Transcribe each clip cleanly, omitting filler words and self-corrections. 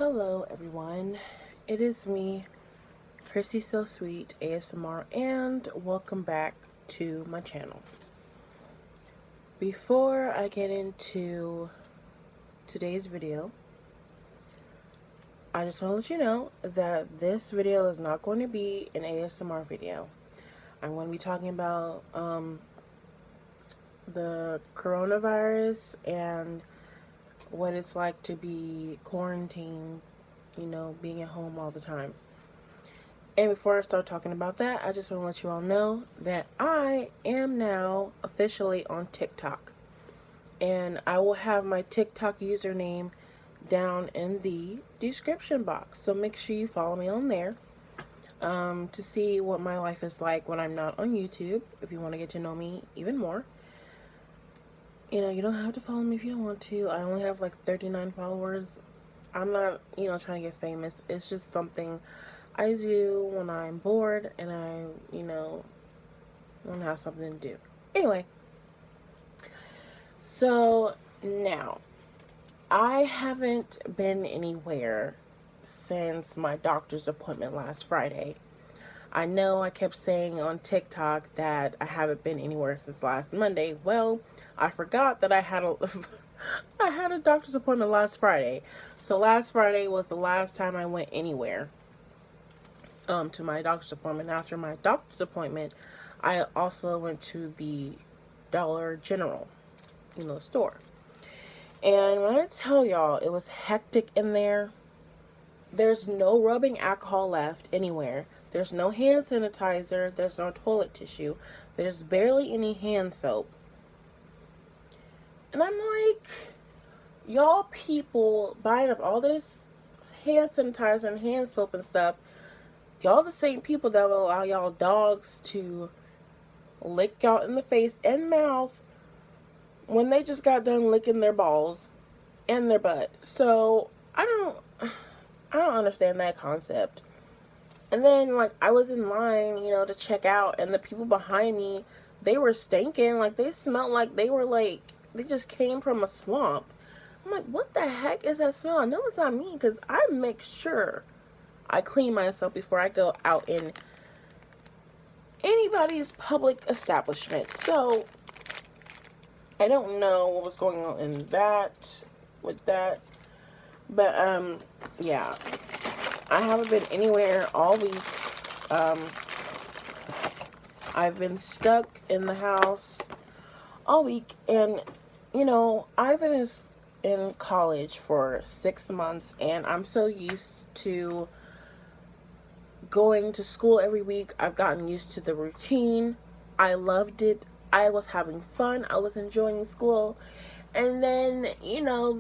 Hello everyone, it is me, Chrissy So Sweet ASMR, and welcome back to my channel. Before I get into today's video, I just want to let you know that this video is not going to be an ASMR video. I'm going to be talking about the coronavirus and what it's like to be quarantined, being at home all the time. And before I start talking about that, I just want to let you all know that I am now officially on TikTok. And I will have my TikTok username down in the description box. So make sure you follow me on there to see what my life is like when I'm not on YouTube, if you want to get to know me even more. You don't have to follow me if you don't want to. I only have like 39 followers. I'm not, trying to get famous. It's just something I do when I'm bored and I, want to have something to do. Anyway, so now I haven't been anywhere since my doctor's appointment last Friday. I know I kept saying on TikTok that I haven't been anywhere since last Monday. Well, I forgot that I had a I had a doctor's appointment last Friday. So last Friday was the last time I went anywhere. To my doctor's appointment. After my doctor's appointment, I also went to the Dollar General, store. And when I tell y'all, it was hectic in there. There's no rubbing alcohol left anywhere. There's no hand sanitizer. There's no toilet tissue. There's barely any hand soap. And I'm like, y'all people buying up all this hand sanitizer and hand soap and stuff, y'all the same people that will allow y'all dogs to lick y'all in the face and mouth when they just got done licking their balls and their butt. So I don't understand that concept. And then I was in line, to check out, and the people behind me, they were stinking. They smelled like they just came from a swamp. I'm like, what the heck is that smell? I know it's not me because I make sure I clean myself before I go out in anybody's public establishment. So I don't know what was going on in with that. But yeah. I haven't been anywhere all week. I've been stuck in the house all week, and I've been in college for 6 months, and I'm so used to going to school every week. I've gotten used to the routine. I loved it. I was having fun. I was enjoying school. And then,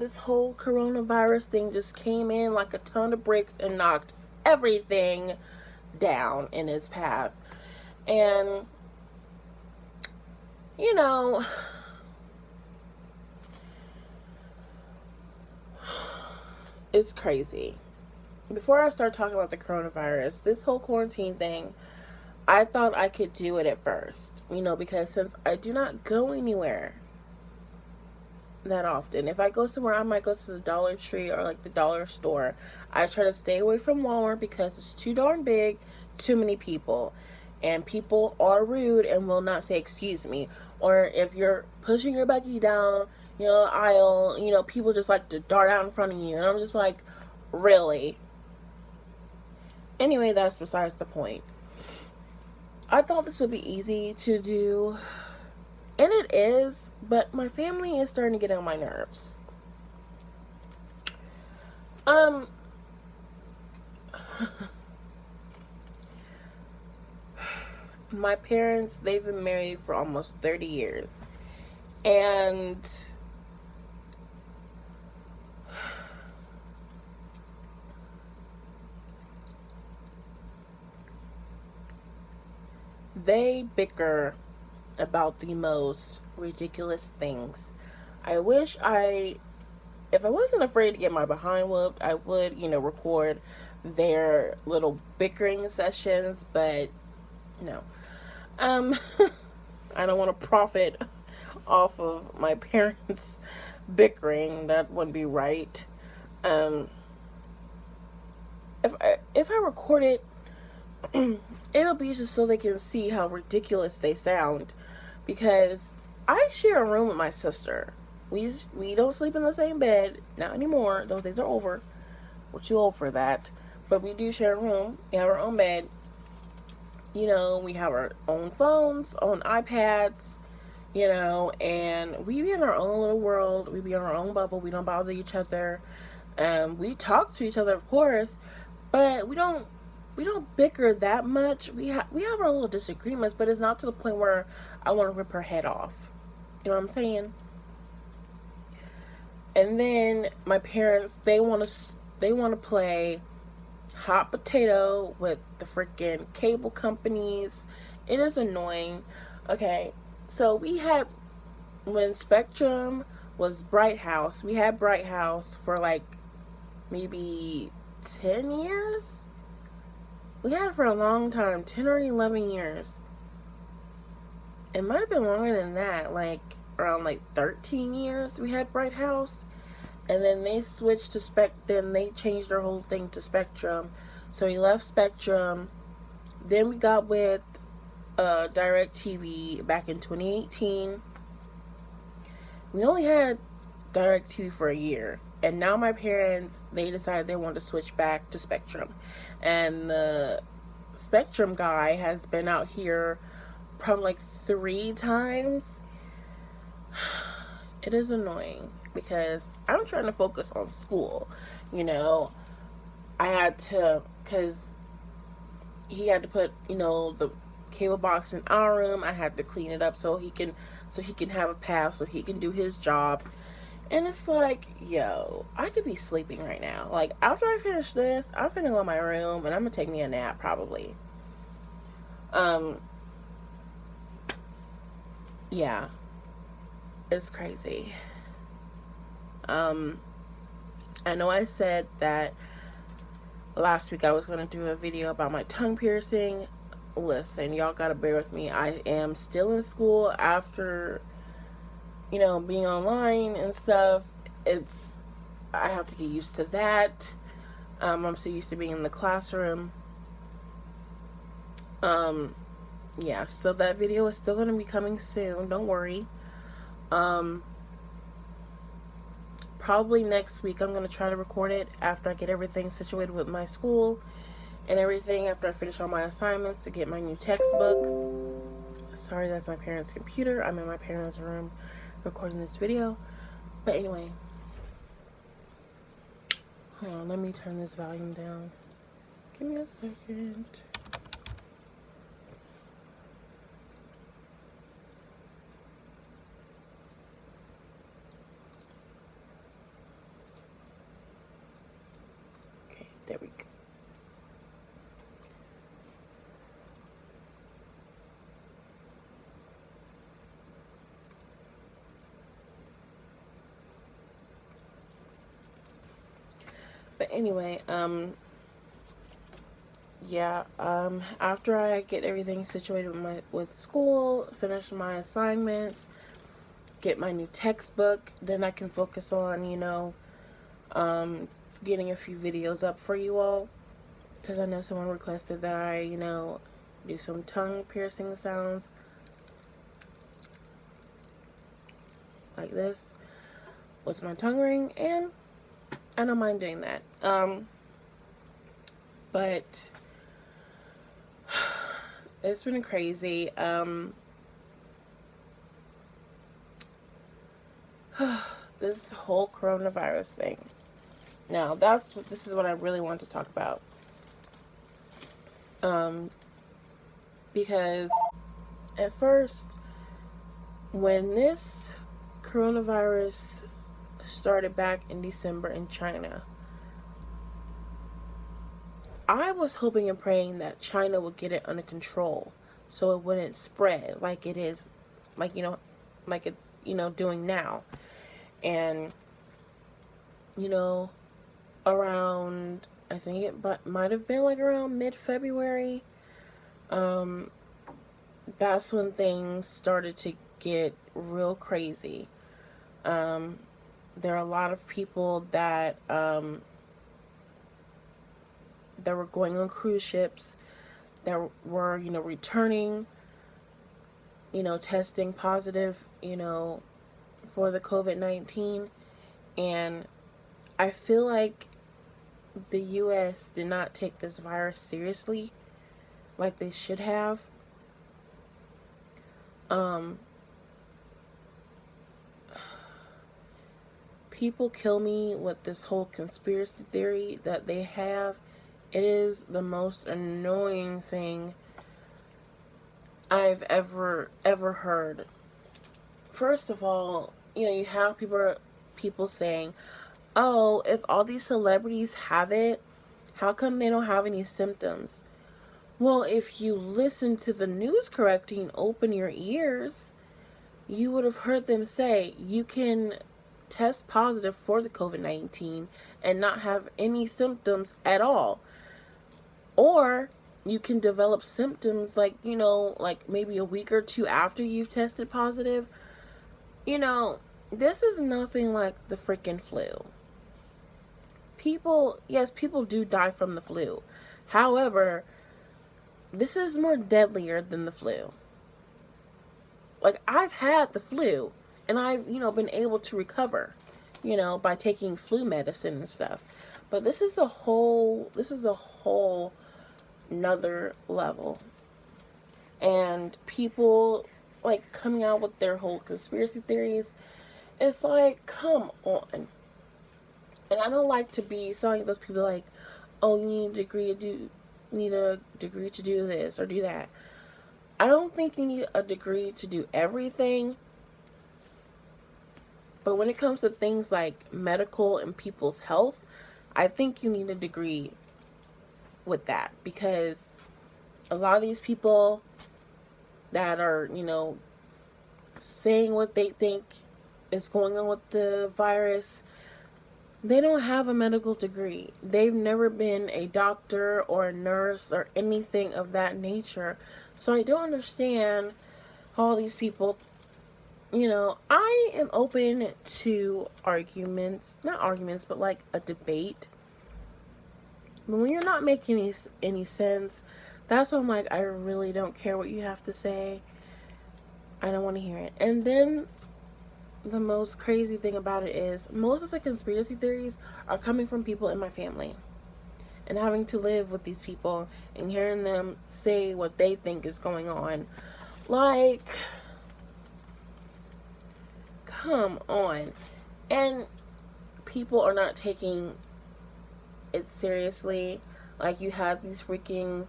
this whole coronavirus thing just came in like a ton of bricks and knocked everything down in its path. And, it's crazy. Before I start talking about the coronavirus, this whole quarantine thing, I thought I could do it at first, because since I do not go anywhere that often. If I go somewhere, I might go to the Dollar Tree or the dollar store. I try to stay away from Walmart because it's too darn big, too many people. And people are rude and will not say excuse me. Or if you're pushing your buggy down, aisle, people just like to dart out in front of you. And I'm just like, really? Anyway, that's besides the point. I thought this would be easy to do, and it is, but my family is starting to get on my nerves. My parents, they've been married for almost 30 years. And they bicker about the most ridiculous things. I wish if I wasn't afraid to get my behind whooped, I would, record their little bickering sessions, but no. I don't want to profit off of my parents bickering. That wouldn't be right. if I record it, it'll be just so they can see how ridiculous they sound, because I share a room with my sister. We don't sleep in the same bed, not anymore. Those days are over. We're too old for that. But we do share a room. We have our own bed. You know, we have our own phones, own iPads, you know, and we be in our own little world. We be in our own bubble. We don't bother each other. We talk to each other, of course, but we don't bicker that much. We have our little disagreements, but it's not to the point where I want to rip her head off. You know what I'm saying? And then my parents, they want to play hot potato with the freaking cable companies. It is annoying. Okay, so we had, when Spectrum was Bright House, we had Bright House for like maybe 10 years. We had it for a long time, 10 or 11 years. It might have been longer than that, like around like 13 years we had Bright House. And then they switched to then they changed their whole thing to Spectrum. So we left Spectrum. Then we got with DirecTV back in 2018. We only had DirecTV for a year. And now my parents, they decided they wanted to switch back to Spectrum. And the Spectrum guy has been out here probably like 3 times. It is annoying because I'm trying to focus on school. You know, I had to, because he had to put, you know, the cable box in our room. I had to clean it up so he can have a pass, so he can do his job. And it's like, yo, I could be sleeping right now. Like, after I finish this, I'm finna go in my room and I'm gonna take me a nap probably. Yeah, it's crazy. I know I said that last week I was gonna do a video about my tongue piercing. Listen, y'all gotta bear with me. I am still in school after, you know, being online and stuff. I have to get used to that. I'm so used to being in the classroom. Yeah, so that video is still gonna be coming soon. Don't worry. Probably next week I'm gonna try to record it after I get everything situated with my school and everything, after I finish all my assignments, to get my new textbook. Sorry, that's my parents' computer. I'm in my parents' room recording this video. But anyway, hold on, let me turn this volume down. Give me a second. Okay, there we go. But anyway, yeah, after I get everything situated with school, finish my assignments, get my new textbook, then I can focus on, you know, getting a few videos up for you all, because I know someone requested that I, you know, do some tongue piercing sounds like this with my tongue ring, and I don't mind doing that. But it's been crazy. This whole coronavirus thing. Now, this is what I really want to talk about. Because at first, when this coronavirus started back in December in China, I was hoping and praying that China would get it under control so it wouldn't spread like it is, like, you know, like it's, you know, doing now. And, you know, around, I think it might have been like around mid-February, that's when things started to get real crazy. There are a lot of people that that were going on cruise ships, that were, returning, testing positive, for the COVID-19. And I feel like the US did not take this virus seriously like they should have. People kill me with this whole conspiracy theory that they have. It is the most annoying thing I've ever heard. First of all, you have people saying, "Oh, if all these celebrities have it, how come they don't have any symptoms?" Well, if you listen to the news correctly and open your ears, you would have heard them say you can test positive for the COVID-19 and not have any symptoms at all. Or you can develop symptoms like, like maybe a week or two after you've tested positive. This is nothing like the freaking flu. People do die from the flu. However, this is more deadlier than the flu. Like, I've had the flu, and I've, been able to recover, by taking flu medicine and stuff. But this is a whole another level. And people, like, coming out with their whole conspiracy theories, it's like, come on. And I don't like to be selling those people like, oh, you need a degree to do this or do that. I don't think you need a degree to do everything. But when it comes to things like medical and people's health, I think you need a degree with that. Because a lot of these people that are, saying what they think is going on with the virus, they don't have a medical degree. They've never been a doctor or a nurse or anything of that nature. So I don't understand how all these people, I am open to arguments, not arguments, but like a debate. But when you're not making any sense, that's when I'm like, I really don't care what you have to say. I don't want to hear it. And then the most crazy thing about it is most of the conspiracy theories are coming from people in my family. And having to live with these people and hearing them say what they think is going on. Like, come on. And people are not taking it seriously. Like, you have these freaking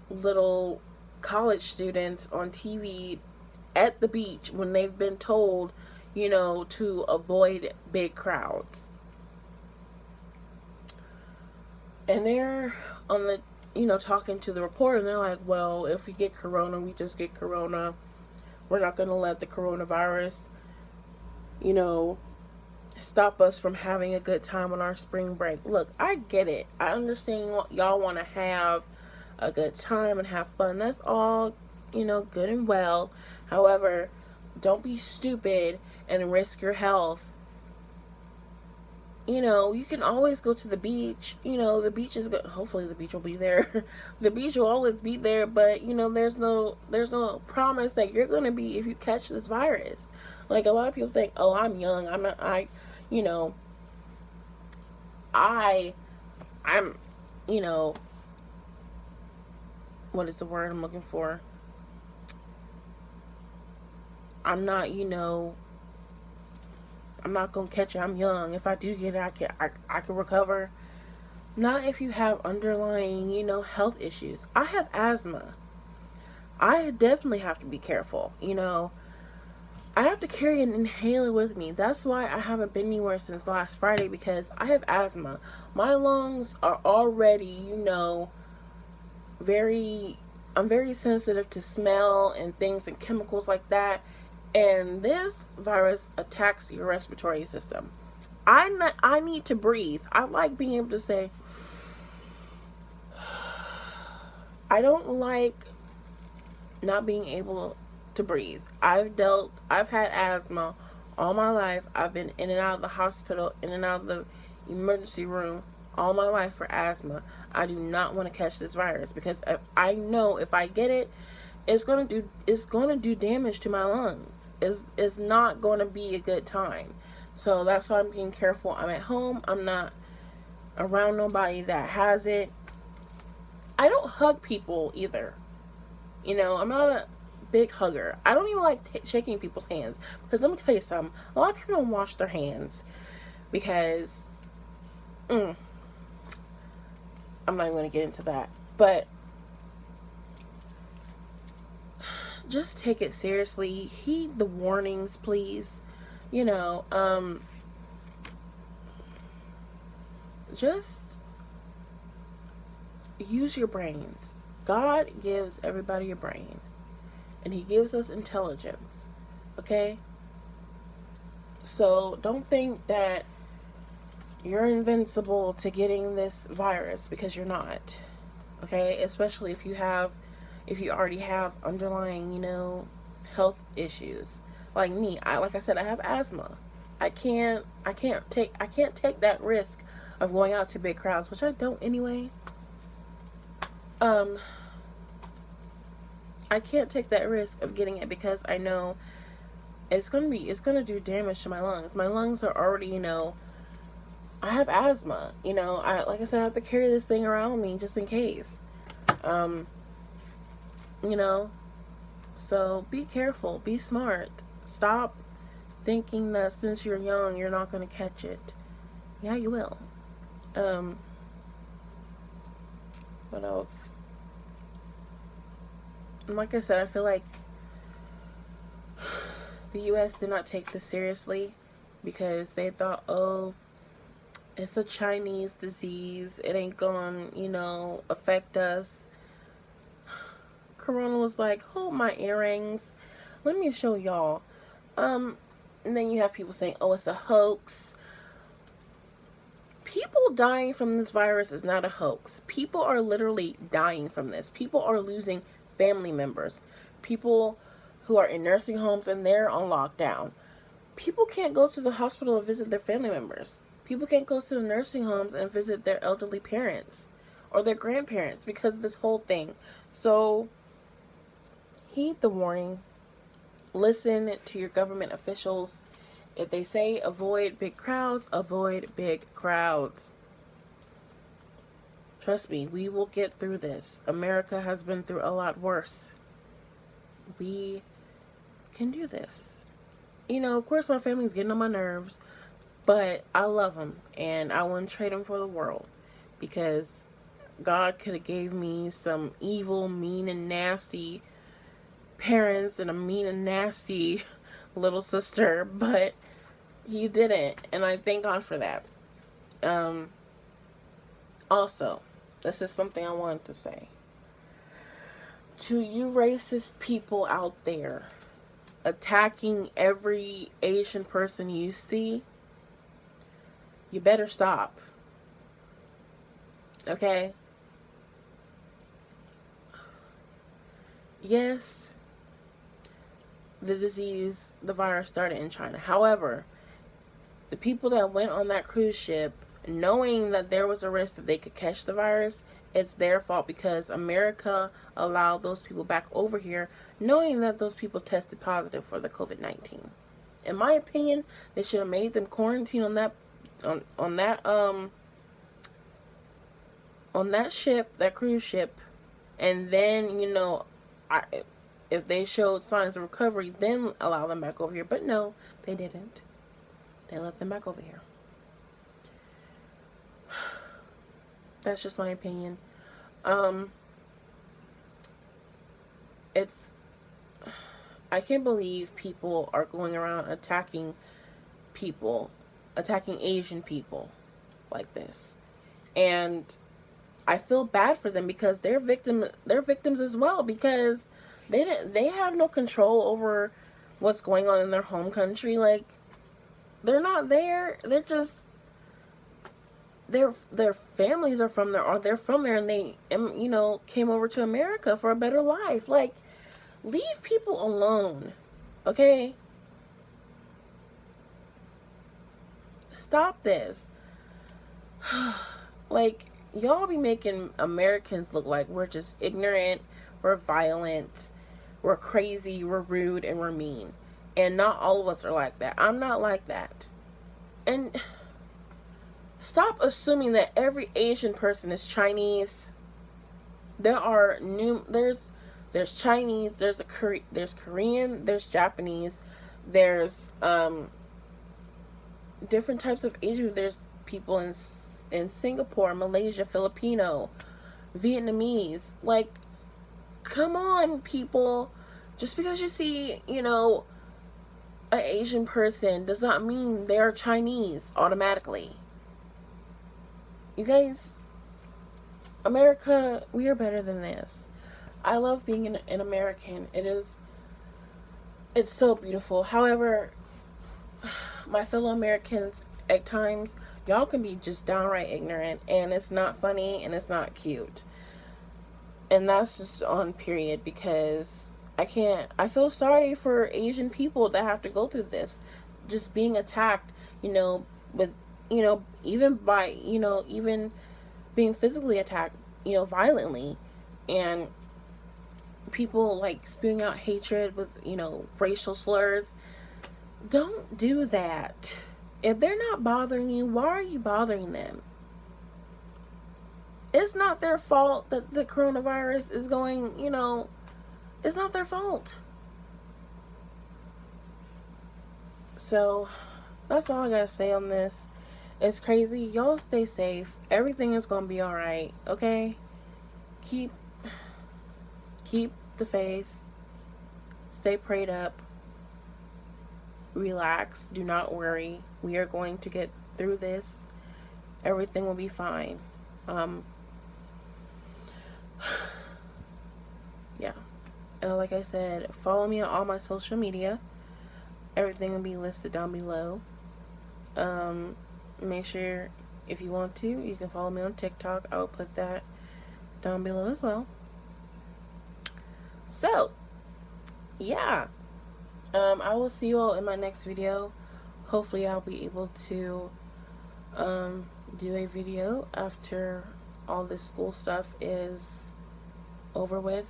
little college students on TV at the beach when they've been told, to avoid big crowds. And they're on the, talking to the reporter, and they're like, well, if we get corona, we just get corona. We're not going to let the coronavirus, stop us from having a good time on our spring break. Look, I get it. I understand y'all want to have a good time and have fun. That's all, good and well. However, don't be stupid and risk your health. You can always go to the beach. The beach is good. Hopefully the beach will be there. The beach will always be there, but there's no promise that you're going to be if you catch this virus. Like, a lot of people think, "Oh, I'm young. I'm what is the word I'm looking for? I'm not, I'm not gonna catch it. I'm young. If I do get it, I can recover." Not if you have underlying, health issues. I have asthma. I definitely have to be careful. I have to carry an inhaler with me. That's why I haven't been anywhere since last Friday, because I have asthma. My lungs are already, I'm very sensitive to smell and things and chemicals like that. And this virus attacks your respiratory system. I need to breathe. I like being able to say, I don't like not being able to breathe. I've had asthma all my life. I've been in and out of the hospital, in and out of the emergency room all my life for asthma. I do not want to catch this virus because I know if I get it, it's gonna do damage to my lungs. It's not gonna be a good time. So that's why I'm being careful. I'm at home. I'm not around nobody that has it. I don't hug people either. You know, I'm not a big hugger. I don't even like shaking people's hands because let me tell you something. A lot of people don't wash their hands because I'm not even going to get into that. But just take it seriously. Heed the warnings, please. You know, just use your brains. God gives everybody a brain, and He gives us intelligence. Okay? So don't think that you're invincible to getting this virus because you're not. Okay? Especially if you already have underlying, health issues. Like me, like I said, I have asthma. I can't take that risk of going out to big crowds, which I don't anyway. I can't take that risk of getting it because I know it's gonna do damage to my lungs. My lungs are already, I have asthma. Like I said, I have to carry this thing around me just in case. So be careful, be smart. Stop thinking that since you're young, you're not gonna catch it. Yeah, you will. What else? And like I said, I feel like the U.S. did not take this seriously because they thought, oh, it's a Chinese disease. It ain't gonna, affect us. Corona was like, hold my earrings. Let me show y'all. And then you have people saying, oh, it's a hoax. People dying from this virus is not a hoax. People are literally dying from this. People are losing family members. People who are in nursing homes and they're on lockdown. People can't go to the hospital and visit their family members. People can't go to the nursing homes and visit their elderly parents or their grandparents because of this whole thing. So, heed the warning. Listen to your government officials. If they say avoid big crowds, avoid big crowds. Trust me, we will get through this. America has been through a lot worse. We can do this. Of course my family's getting on my nerves, but I love them and I wouldn't trade them for the world because God could have gave me some evil, mean, and nasty parents and a mean and nasty little sister, but He didn't, and I thank God for that. Also, this is something I wanted to say. To you racist people out there attacking every Asian person you see, you better stop. Okay? Yes, the virus started in China. However, the people that went on that cruise ship, knowing that there was a risk that they could catch the virus, it's their fault because America allowed those people back over here, knowing that those people tested positive for the COVID-19. In my opinion, they should have made them quarantine on that ship, that cruise ship, and then if they showed signs of recovery, then allow them back over here. But no, they didn't. They let them back over here. That's just my opinion. I can't believe people are going around attacking Asian people like this. And I feel bad for them because they're victims as well because they have no control over what's going on in their home country. Like, they're not there. They're just their families are from there, or they're from there, and they came over to America for a better life. Like, leave people alone, okay? Stop this. Like, y'all be making Americans look like we're just ignorant, we're violent, we're crazy, we're rude, and we're mean. And not all of us are like that. I'm not like that. And stop assuming that every Asian person is Chinese. There's Chinese, there's Korean, there's Japanese, there's different types of Asian. There's people in Singapore, Malaysia, Filipino, Vietnamese. Like, come on, people. Just because you see, an Asian person does not mean they're Chinese automatically. You guys, America, we are better than this. I love being an American. It's so beautiful. However, my fellow Americans, at times, y'all can be just downright ignorant, and it's not funny, and it's not cute. And that's just on period, because I feel sorry for Asian people that have to go through this. Just being attacked, with, even by, even being physically attacked, violently. And people, like, spewing out hatred with, racial slurs. Don't do that. If they're not bothering you, why are you bothering them? It's not their fault that the coronavirus is going, it's not their fault. So, that's all I gotta say on this. It's crazy. Y'all stay safe. Everything is gonna be alright, okay? Keep the faith. Stay prayed up. Relax. Do not worry. We are going to get through this. Everything will be fine. Yeah. And like I said, follow me on all my social media. Everything will be listed down below. Make sure, if you want to, you can follow me on TikTok. I will put that down below as well. So, yeah. I will see you all in my next video. Hopefully I'll be able to do a video after all this school stuff is over with.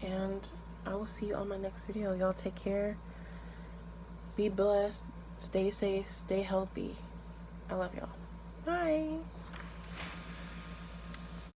And I will see you on my next video. Y'all take care. Be blessed. Stay safe. Stay healthy. I love y'all. Bye.